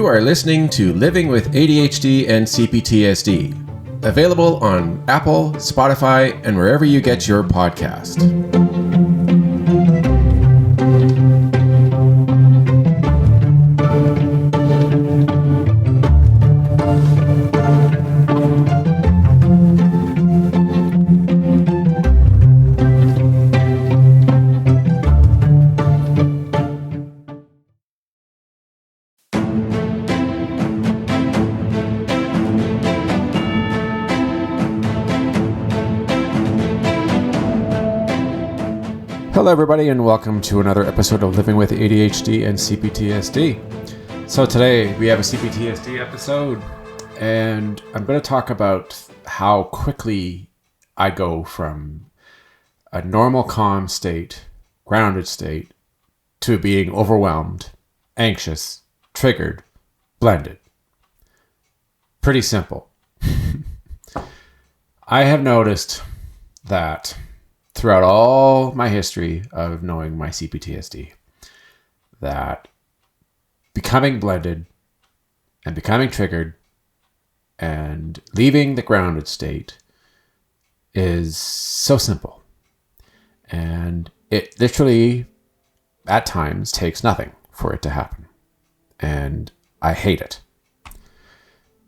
You are listening to Living with ADHD and CPTSD, available on Apple, Spotify, and wherever you get your podcast. Hello everybody and welcome to another episode of Living with ADHD and CPTSD. So today we have a CPTSD episode and I'm going to talk about how quickly I go from a normal calm state, grounded state, to being overwhelmed, anxious, triggered, blended. Pretty simple. I have noticed that throughout all my history of knowing my CPTSD, that becoming blended and becoming triggered and leaving the grounded state is so simple. And it literally, at times, takes nothing for it to happen. And I hate it.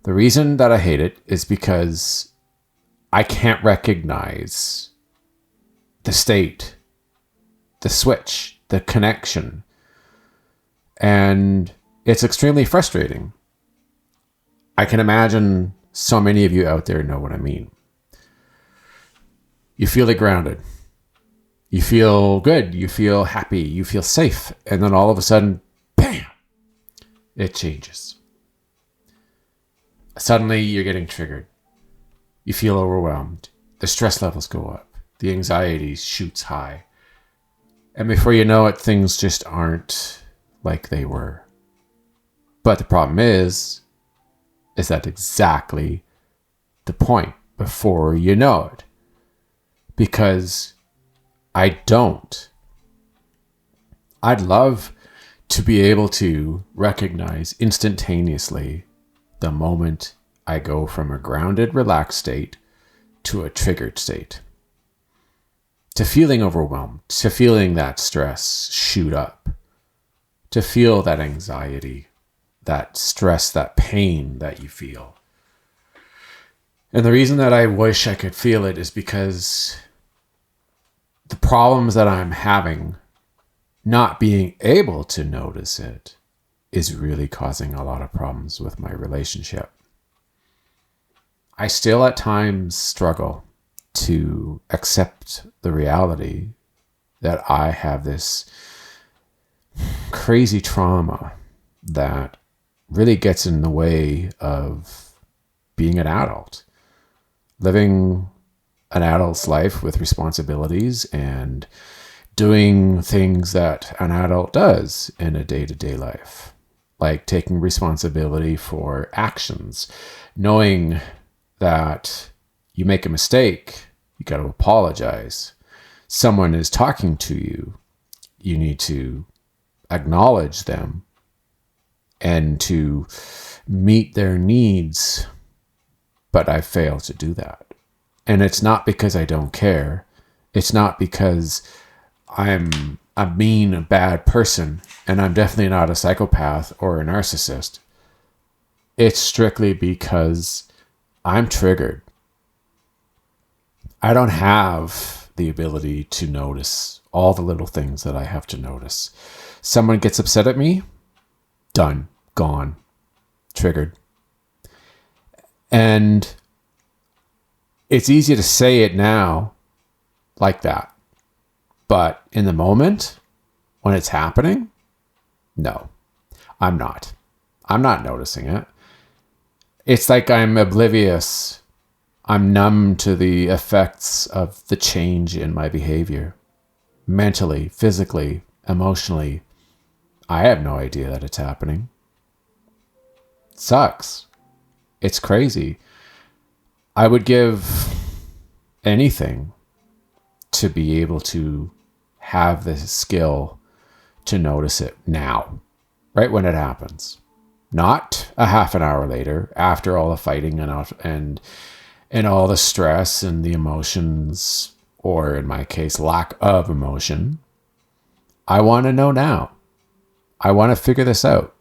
The reason that I hate it is because I can't recognize the state, the switch, the connection. And it's extremely frustrating. I can imagine so many of you out there know what I mean. You feel it grounded. You feel good. You feel happy. You feel safe. And then all of a sudden, bam, it changes. Suddenly you're getting triggered. You feel overwhelmed. The stress levels go up. The anxiety shoots high. And before you know it, things just aren't like they were. But the problem is that exactly the point before you know it. Because I don't. I'd love to be able to recognize instantaneously the moment I go from a grounded, relaxed state to a triggered state. To feeling overwhelmed, to feeling that stress shoot up, to feel that anxiety, that stress, that pain that you feel. And the reason that I wish I could feel it is because the problems that I'm having, not being able to notice it, is really causing a lot of problems with my relationship. I still at times struggle to accept the reality that I have this crazy trauma that really gets in the way of being an adult, living an adult's life with responsibilities and doing things that an adult does in a day-to-day life, like taking responsibility for actions, knowing that you make a mistake, you got to apologize. Someone is talking to you, you need to acknowledge them and to meet their needs. But I fail to do that. And it's not because I don't care. It's not because I'm a mean, bad person, and I'm definitely not a psychopath or a narcissist. It's strictly because I'm triggered. I don't have the ability to notice all the little things that I have to notice. Someone gets upset at me, done, gone, triggered. And it's easy to say it now like that. But in the moment, when it's happening, no, I'm not. I'm not noticing it. It's like I'm oblivious. I'm numb to the effects of the change in my behavior. Mentally, physically, emotionally, I have no idea that it's happening. It sucks. It's crazy. I would give anything to be able to have the skill to notice it now, right when it happens. not a half an hour later, after all the fighting and all the stress and the emotions, or in my case, lack of emotion. I want to know now. I want to figure this out.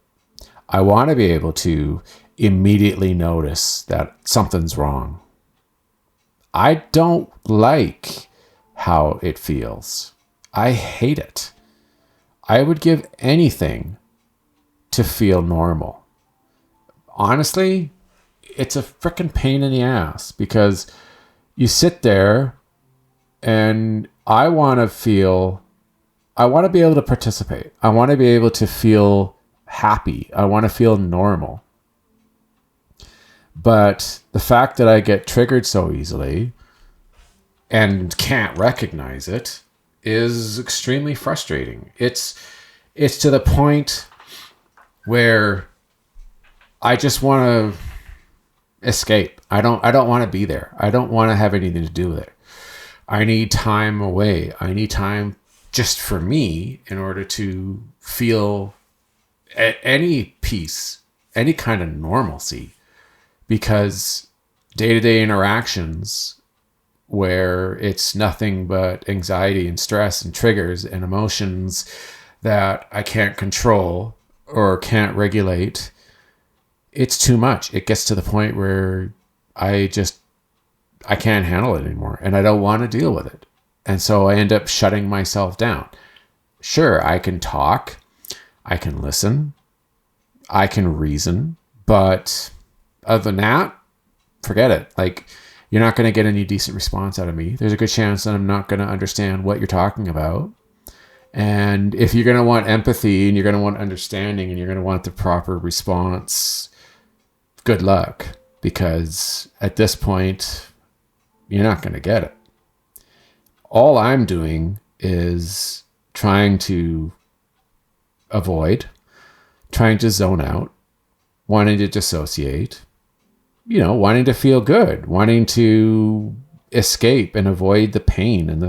I want to be able to immediately notice that something's wrong. I don't like how it feels. I hate it. I would give anything to feel normal. Honestly, it's a freaking pain in the ass because you sit there and I want to be able to participate. I want to be able to feel happy. I want to feel normal. But the fact that I get triggered so easily and can't recognize it is extremely frustrating. It's to the point where I just want to escape. I don't want to be there. I don't want to have anything to do with it. I need time away. I need time just for me in order to feel any peace, any kind of normalcy. Because day-to-day interactions where it's nothing but anxiety and stress and triggers and emotions that I can't control or can't regulate, it's too much. It gets to the point where I can't handle it anymore and I don't want to deal with it. And so I end up shutting myself down. Sure, I can talk, I can listen, I can reason, but other than that, forget it. Like, you're not going to get any decent response out of me. There's a good chance that I'm not going to understand what you're talking about. And if you're going to want empathy and you're going to want understanding and you're going to want the proper response, good luck. Because at this point, you're not going to get it. All I'm doing is trying to avoid, trying to zone out, wanting to dissociate, wanting to feel good, wanting to escape and avoid the pain and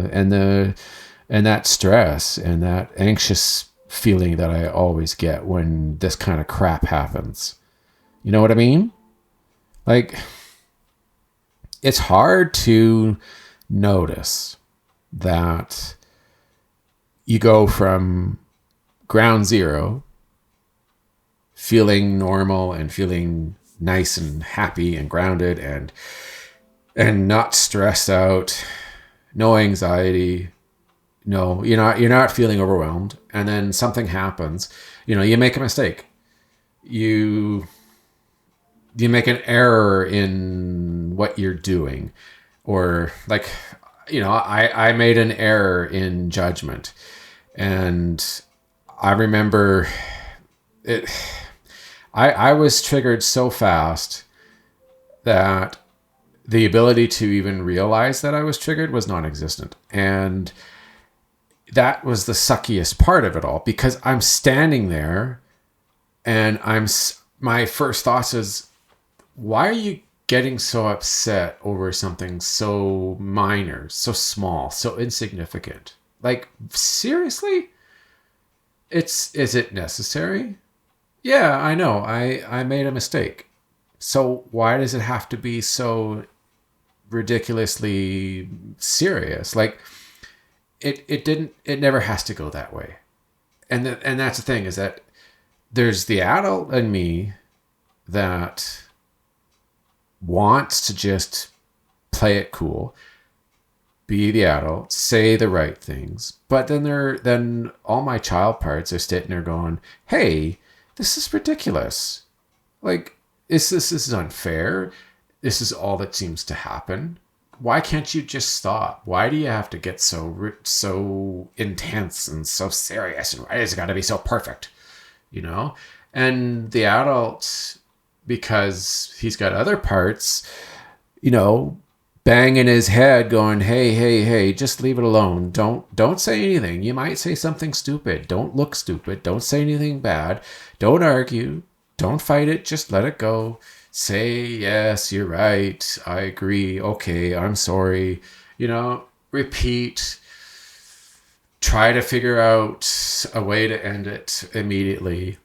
that stress and that anxious feeling that I always get when this kind of crap happens. You know what I mean? Like, it's hard to notice that you go from ground zero, feeling normal and feeling nice and happy and grounded and not stressed out, no anxiety, no, you're not feeling overwhelmed, and then something happens. You make a mistake, you make an error in what you're doing, or like, I made an error in judgment, and I remember it. I was triggered so fast that the ability to even realize that I was triggered was non-existent. And that was the suckiest part of it all, because I'm standing there and my first thoughts is, why are you getting so upset over something so minor, so small, so insignificant? Like, seriously? Is it necessary? Yeah, I know. I made a mistake. So why does it have to be so ridiculously serious? Like, it never has to go that way. And that's the thing, is that there's the adult in me that wants to just play it cool, be the adult, say the right things. But then all my child parts are sitting there going, hey, this is ridiculous. Like, this is unfair. This is all that seems to happen. Why can't you just stop? Why do you have to get so intense and so serious? And why has it got to be so perfect? And the adult, because he's got other parts, banging his head going, hey, just leave it alone. Don't say anything. You might say something stupid. Don't look stupid. Don't say anything bad. Don't argue. Don't fight it. Just let it go. Say, yes, you're right. I agree. Okay, I'm sorry. Repeat. Try to figure out a way to end it immediately.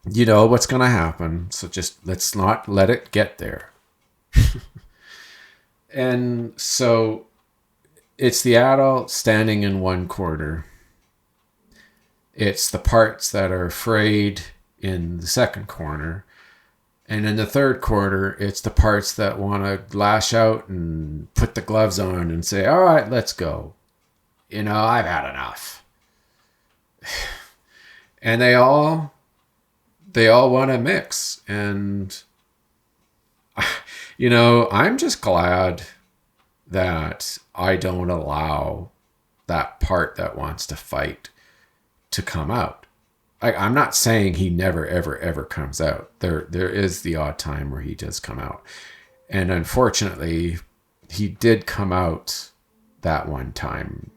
you know what's going to happen. So just let's not let it get there. And so it's the adult standing in one corner. It's the parts that are afraid in the second corner. And in the third quarter, it's the parts that want to lash out and put the gloves on and say, all right, let's go. You know, I've had enough. And they all want to mix. And, you know, I'm just glad that I don't allow that part that wants to fight to come out. I'm not saying he never, ever, ever comes out. There is the odd time where he does come out. And unfortunately, he did come out that one time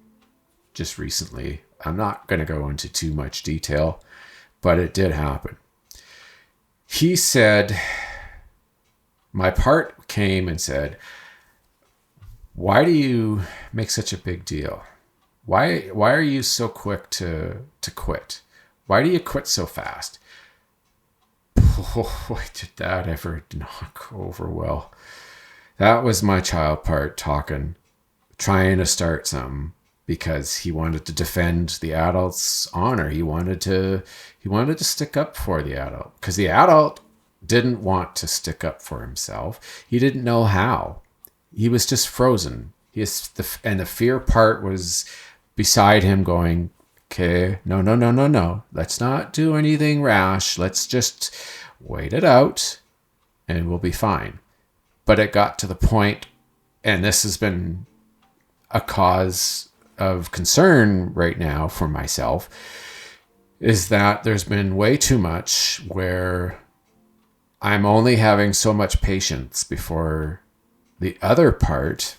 just recently. I'm not going to go into too much detail, but it did happen. He said, my part came and said, why do you make such a big deal? Why are you so quick to quit? Why do you quit so fast? Boy, did that ever not go over well. That was my child part talking, trying to start something because he wanted to defend the adult's honor. He wanted to stick up for the adult because the adult didn't want to stick up for himself. He didn't know how. He was just frozen. And the fear part was beside him going, okay, no. Let's not do anything rash. Let's just wait it out and we'll be fine. But it got to the point, and this has been a cause of concern right now for myself, is that there's been way too much where I'm only having so much patience before the other part,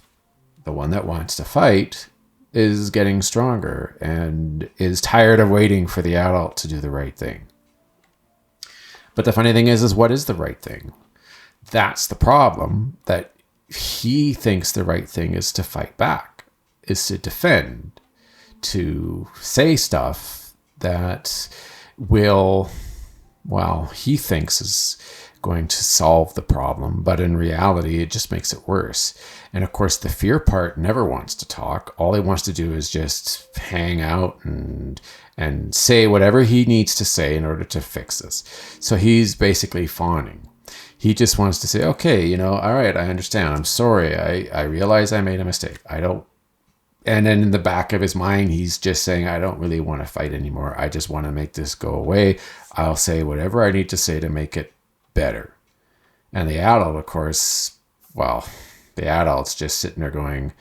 the one that wants to fight, is getting stronger and is tired of waiting for the adult to do the right thing. But the funny thing is what is the right thing? That's the problem, that he thinks the right thing is to fight back, is to defend, to say stuff that will, well, he thinks is going to solve the problem, but in reality, it just makes it worse. And of course, the fear part never wants to talk. All he wants to do is just hang out and say whatever he needs to say in order to fix this. So he's basically fawning. He just wants to say, okay, you know, all right, I understand. I'm sorry. I realize I made a mistake. And then in the back of his mind, he's just saying, I don't really want to fight anymore. I just want to make this go away. I'll say whatever I need to say to make it better. And the adult, of course, well, the adult's just sitting there going,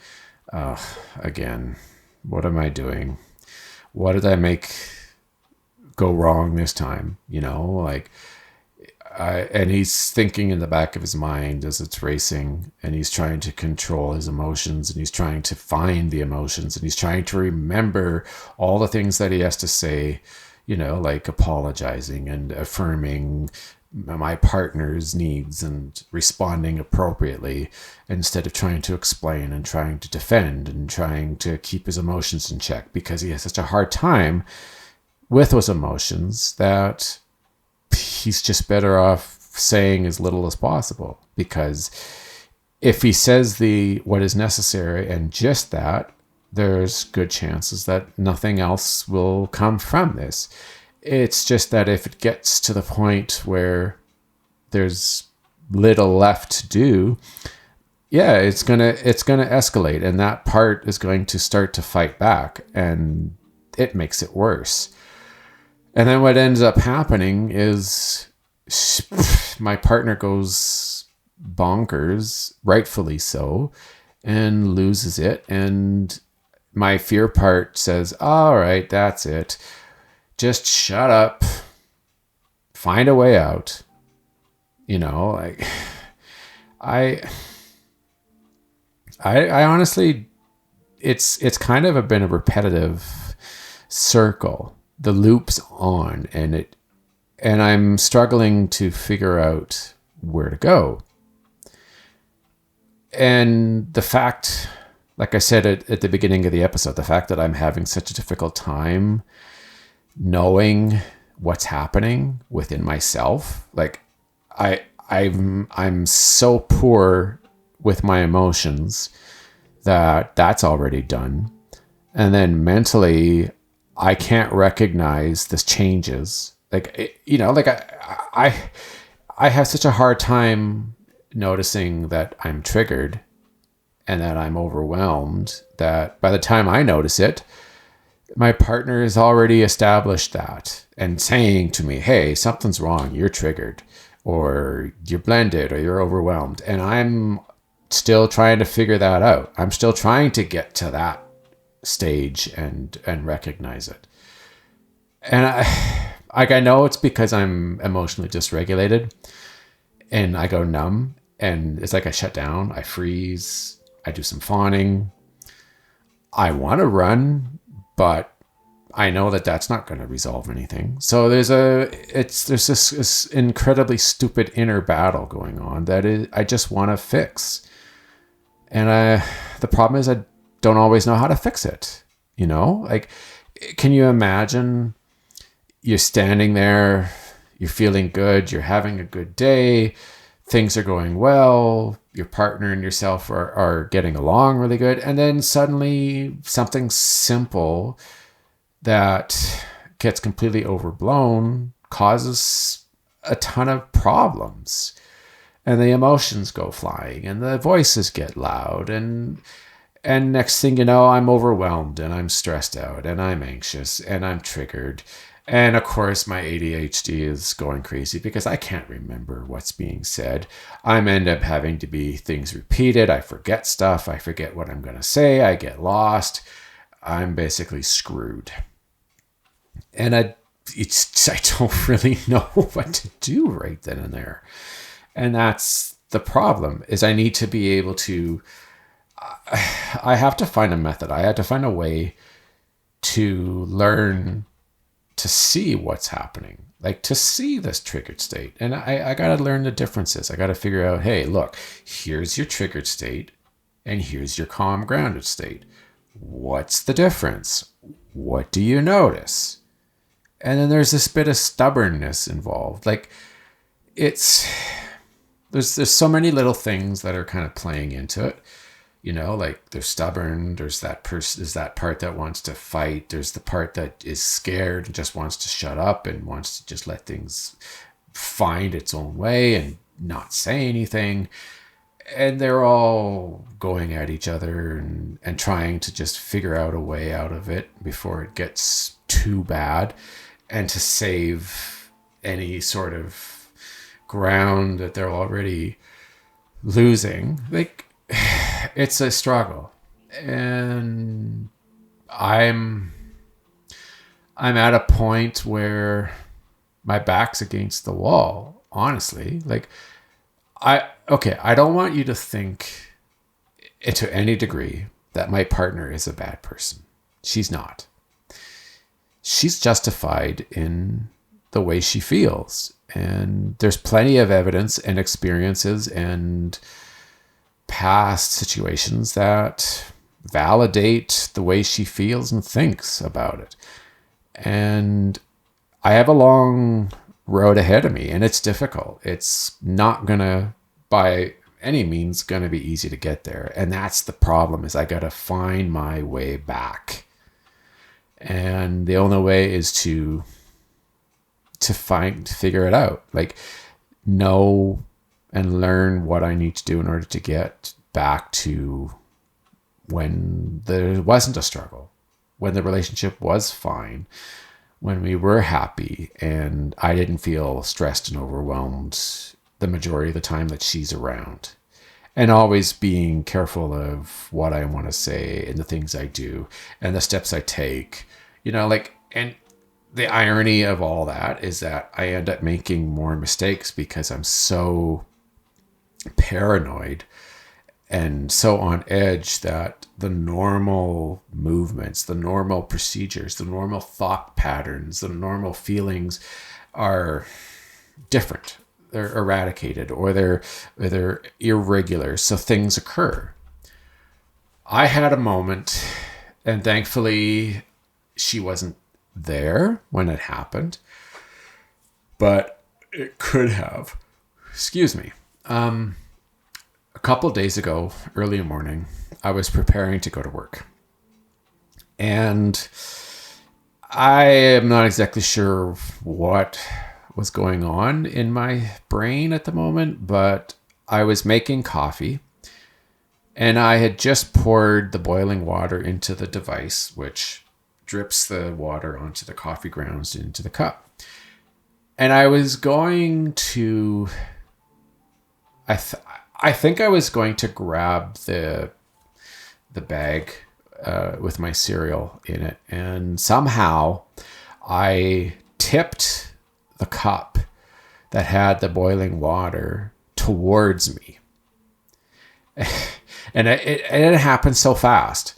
again, what am I doing? What did I make go wrong this time? You know, like, and he's thinking in the back of his mind as it's racing, and he's trying to control his emotions, and he's trying to find the emotions, and he's trying to remember all the things that he has to say, you know, like apologizing and affirming my partner's needs and responding appropriately, instead of trying to explain and trying to defend and trying to keep his emotions in check, because he has such a hard time with those emotions that he's just better off saying as little as possible. Because if he says what is necessary and just that, there's good chances that nothing else will come from this. It's just that if it gets to the point where there's little left to do, yeah, it's gonna escalate, and that part is going to start to fight back, and it makes it worse. And then what ends up happening is my partner goes bonkers, rightfully so, and loses it. And my fear part says, all right, that's it. Just shut up. Find a way out. You know, like, I honestly, it's kind of been a repetitive circle. The loop's on, and I'm struggling to figure out where to go. And the fact, like I said at the beginning of the episode, the fact that I'm having such a difficult time knowing what's happening within myself. Like I'm so poor with my emotions that that's already done. And then mentally, I can't recognize the changes. Like, like I have such a hard time noticing that I'm triggered and that I'm overwhelmed that by the time I notice it, my partner has already established that and saying to me, hey, something's wrong. You're triggered or you're blended or you're overwhelmed. And I'm still trying to figure that out. I'm still trying to get to that stage and recognize it. And I know it's because I'm emotionally dysregulated and I go numb and it's like I shut down, I freeze, I do some fawning. I want to run, but I know that that's not going to resolve anything. So there's this incredibly stupid inner battle going on that I just want to fix. And the problem is I don't always know how to fix it. Like, can you imagine you're standing there, you're feeling good, you're having a good day, things are going well, your partner and yourself are getting along really good, and then suddenly something simple that gets completely overblown causes a ton of problems. And the emotions go flying and the voices get loud and next thing you know, I'm overwhelmed and I'm stressed out and I'm anxious and I'm triggered. And of course, my ADHD is going crazy because I can't remember what's being said. I end up having to be things repeated. I forget stuff. I forget what I'm going to say. I get lost. I'm basically screwed. And I don't really know what to do right then and there. And that's the problem, is I need to be able to, I have to find a method. I have to find a way to learn to see what's happening, like to see this triggered state. And I got to learn the differences. I got to figure out, hey, look, here's your triggered state and here's your calm, grounded state. What's the difference? What do you notice? And then there's this bit of stubbornness involved. Like there's so many little things that are kind of playing into it. Like they're stubborn. There's that part that wants to fight. There's the part that is scared and just wants to shut up and wants to just let things find its own way and not say anything. And they're all going at each other and trying to just figure out a way out of it before it gets too bad and to save any sort of ground that they're already losing. Like, it's a struggle. And I'm at a point where my back's against the wall, honestly. Like, I don't want you to think to any degree that my partner is a bad person. She's not. She's justified in the way she feels. And there's plenty of evidence and experiences and past situations that validate the way she feels and thinks about it. And I have a long road ahead of me and it's difficult. It's not gonna by any means gonna be easy to get there. And that's the problem, is I gotta find my way back. And the only way is to figure it out. Like, know and learn what I need to do in order to get back to when there wasn't a struggle, when the relationship was fine, when we were happy and I didn't feel stressed and overwhelmed the majority of the time that she's around. And always being careful of what I want to say and the things I do and the steps I take, and the irony of all that is that I end up making more mistakes because I'm so paranoid and so on edge that the normal movements, the normal procedures, the normal thought patterns, the normal feelings are different. They're eradicated or they're irregular. So things occur. I had a moment, and thankfully she wasn't there when it happened. but it could have. Excuse me. A couple days ago, early morning, I was preparing to go to work. And I am not exactly sure what was going on in my brain at the moment, but I was making coffee and I had just poured the boiling water into the device, which drips the water onto the coffee grounds into the cup. And I was going to, I think I was going to grab the bag with my cereal in it. And somehow I tipped the cup that had the boiling water towards me. And it happened so fast.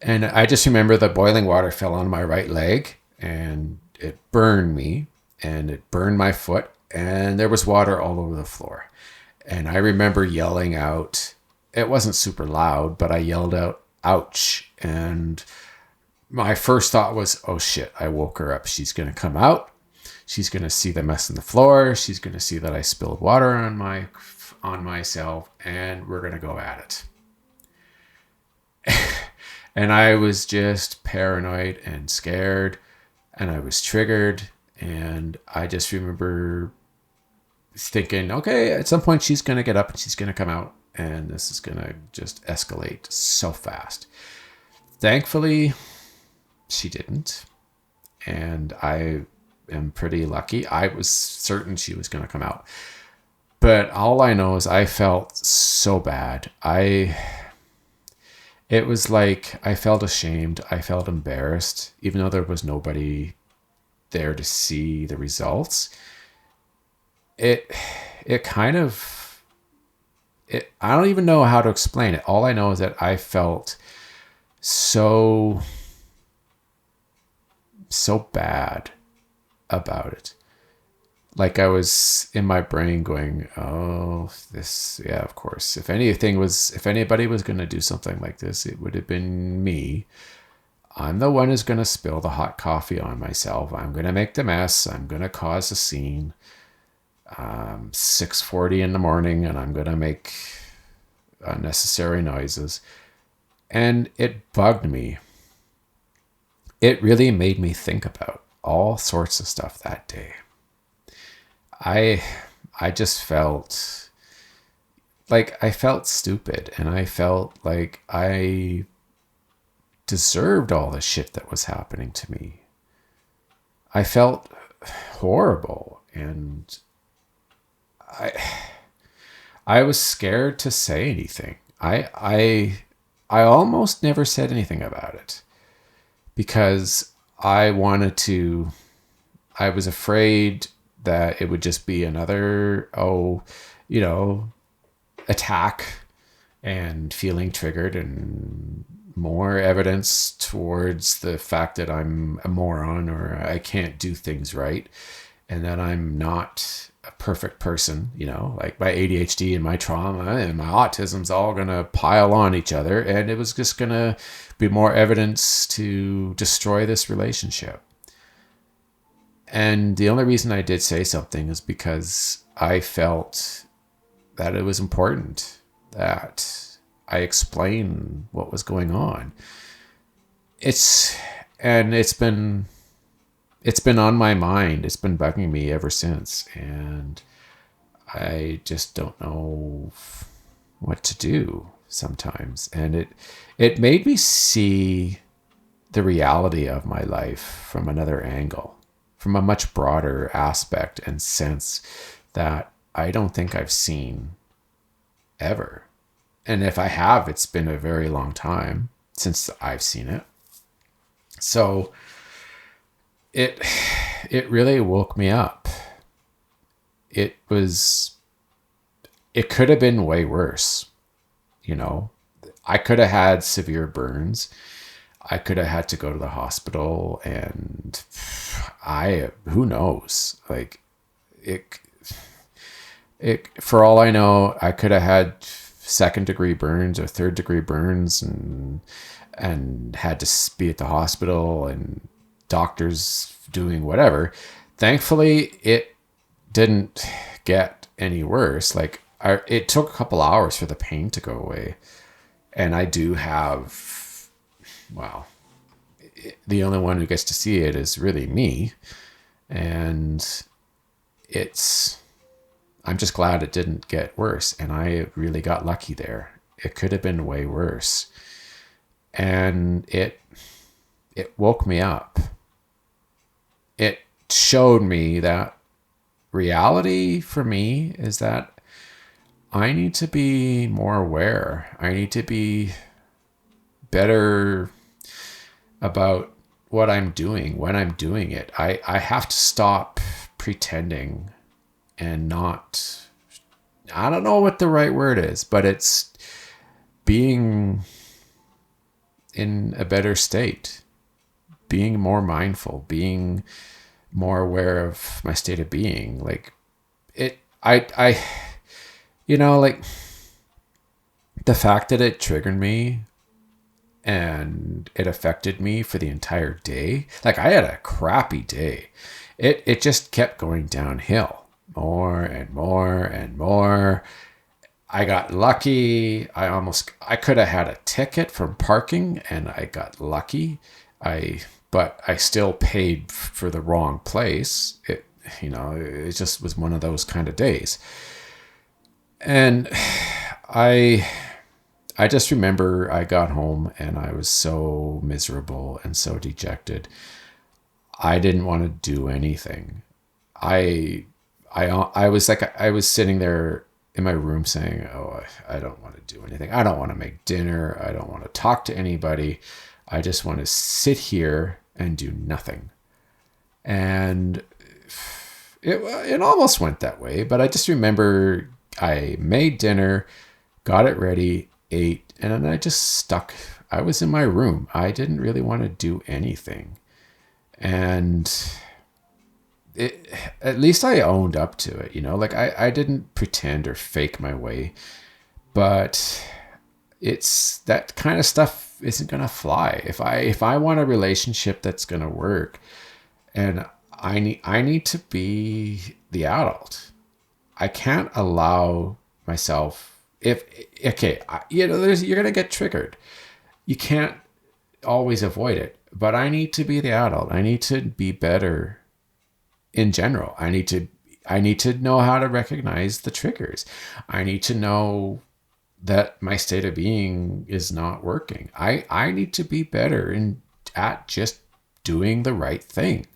And I just remember the boiling water fell on my right leg and it burned me and it burned my foot and there was water all over the floor. And I remember yelling out, it wasn't super loud, but I yelled out, ouch. And my first thought was, oh shit, I woke her up. She's going to come out. She's going to see the mess on the floor. She's going to see that I spilled water on myself and we're going to go at it. And I was just paranoid and scared and I was triggered. And I just remember thinking, okay, at some point she's going to get up and she's going to come out and this is going to just escalate so fast. Thankfully, she didn't. And I am pretty lucky. I was certain she was going to come out. But all I know is I felt so bad. It was like I felt ashamed. I felt embarrassed, even though there was nobody there to see the results. I don't even know how to explain it. All I know is that I felt so bad about it. Like I was in my brain going, oh, this, yeah, of course. If anybody was going to do something like this, it would have been me. I'm the one who's going to spill the hot coffee on myself. I'm going to make the mess. I'm going to cause a scene. 6:40 in the morning and I'm going to make unnecessary noises. And it bugged me. It really made me think about all sorts of stuff that day. I just felt like I felt stupid and I felt like I deserved all the shit that was happening to me. I felt horrible and I was scared to say anything. I almost never said anything about it because I was afraid that it would just be another, attack and feeling triggered and more evidence towards the fact that I'm a moron or I can't do things right and that I'm not a perfect person, like my ADHD and my trauma and my autism's all going to pile on each other. And it was just going to be more evidence to destroy this relationship. And the only reason I did say something is because I felt that it was important that I explain what was going on. It's been on my mind. It's been bugging me ever since. And I just don't know what to do sometimes. And it made me see the reality of my life from another angle, from a much broader aspect and sense that I don't think I've seen ever. And if I have, it's been a very long time since I've seen it. So it really woke me up. It could have been way worse. I could have had severe burns. I could have had to go to the hospital and who knows? Like for all I know, I could have had 2nd-degree burns or 3rd-degree burns and had to be at the hospital and doctors doing whatever. Thankfully, it didn't get any worse. Like, it took a couple hours for the pain to go away. And I do have, well, the only one who gets to see it is really me. And I'm just glad it didn't get worse. And I really got lucky there. It could have been way worse. And it woke me up. It showed me that reality for me is that I need to be more aware. I need to be better about what I'm doing when I'm doing it. I have to stop pretending and not, I don't know what the right word is, but it's being in a better state, being more mindful, being more aware of my state of being. Like like the fact that it triggered me and it affected me for the entire day. Like, I had a crappy day. It just kept going downhill more and more and more. I got lucky. I could have had a ticket from parking and I got lucky. But I still paid for the wrong place. It just was one of those kind of days. And I just remember I got home and I was so miserable and so dejected. I didn't want to do anything. I was sitting there in my room saying, "Oh, I don't want to do anything. I don't want to make dinner. I don't want to talk to anybody. I just want to sit here and do nothing." And it almost went that way, but I just remember I made dinner, got it ready, ate, and then I just stuck. I was in my room. I didn't really want to do anything. And at least I owned up to it, like I didn't pretend or fake my way, but it's that kind of stuff isn't going to fly. If I want a relationship that's going to work, and I need to be the adult. I can't allow myself, you're going to get triggered. You can't always avoid it, but I need to be the adult. I need to be better in general. I need to know how to recognize the triggers. I need to know that my state of being is not working. I need to be better at just doing the right thing.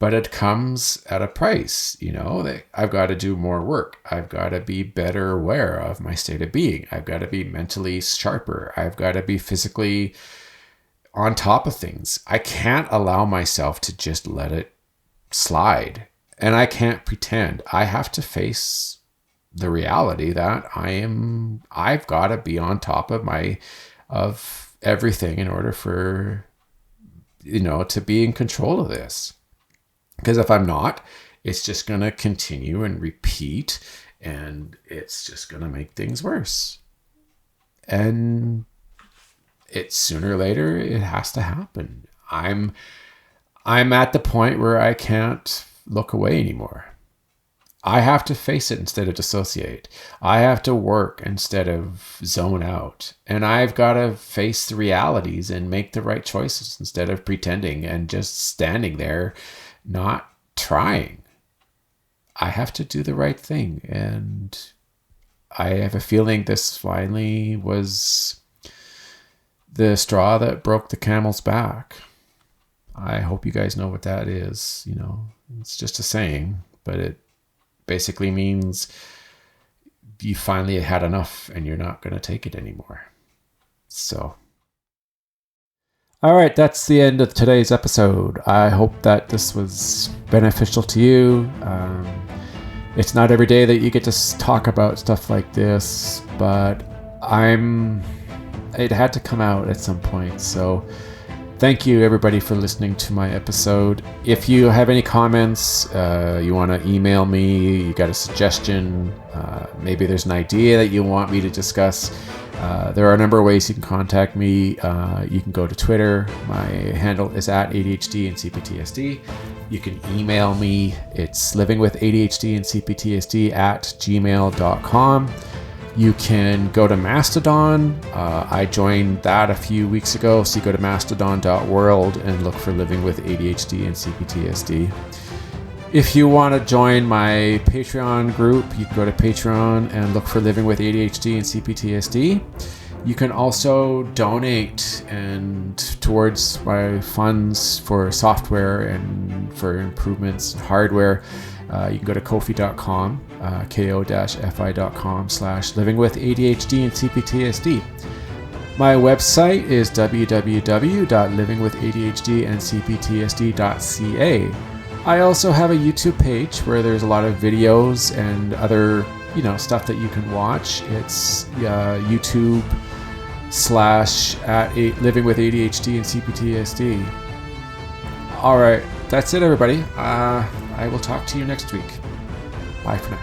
But it comes at a price, I've got to do more work. I've got to be better aware of my state of being. I've got to be mentally sharper. I've got to be physically on top of things. I can't allow myself to just let it slide. And I can't pretend. I have to face the reality that I've got to be on top of everything in order for, to be in control of this. Because if I'm not, it's just going to continue and repeat, and it's just going to make things worse. And sooner or later, it has to happen. I'm at the point where I can't look away anymore. I have to face it instead of dissociate. I have to work instead of zone out. And I've got to face the realities and make the right choices instead of pretending and just standing there not trying. I have to do the right thing. And I have a feeling this finally was the straw that broke the camel's back. I hope you guys know what that is. It's just a saying, but it basically means you finally had enough and you're not going to take it anymore. So, all right, that's the end of today's episode. I hope that this was beneficial to you. It's not every day that you get to talk about stuff like this, but it had to come out at some point. So Thank you, everybody, for listening to my episode. If you have any comments, you want to email me, you got a suggestion, maybe there's an idea that you want me to discuss, there are a number of ways you can contact me. You can go to Twitter. My handle is at ADHD and CPTSD. You can email me. It's livingwithADHD and CPTSD at gmail.com. You can go to Mastodon. I joined that a few weeks ago, so you go to mastodon.world and look for Living with ADHD and CPTSD. If you want to join my Patreon group, you can go to Patreon and look for Living with ADHD and CPTSD. You can also donate towards my funds for software and for improvements in hardware. You can go to ko-fi.com, ko-fi.com/livingwithADHD and CPTSD. My website is www.livingwithADHDandCPTSD.ca. I also have a YouTube page where there's a lot of videos and other, stuff that you can watch. It's YouTube / Living with ADHD and CPTSD. All right, that's it, everybody. I will talk to you next week. Bye for now.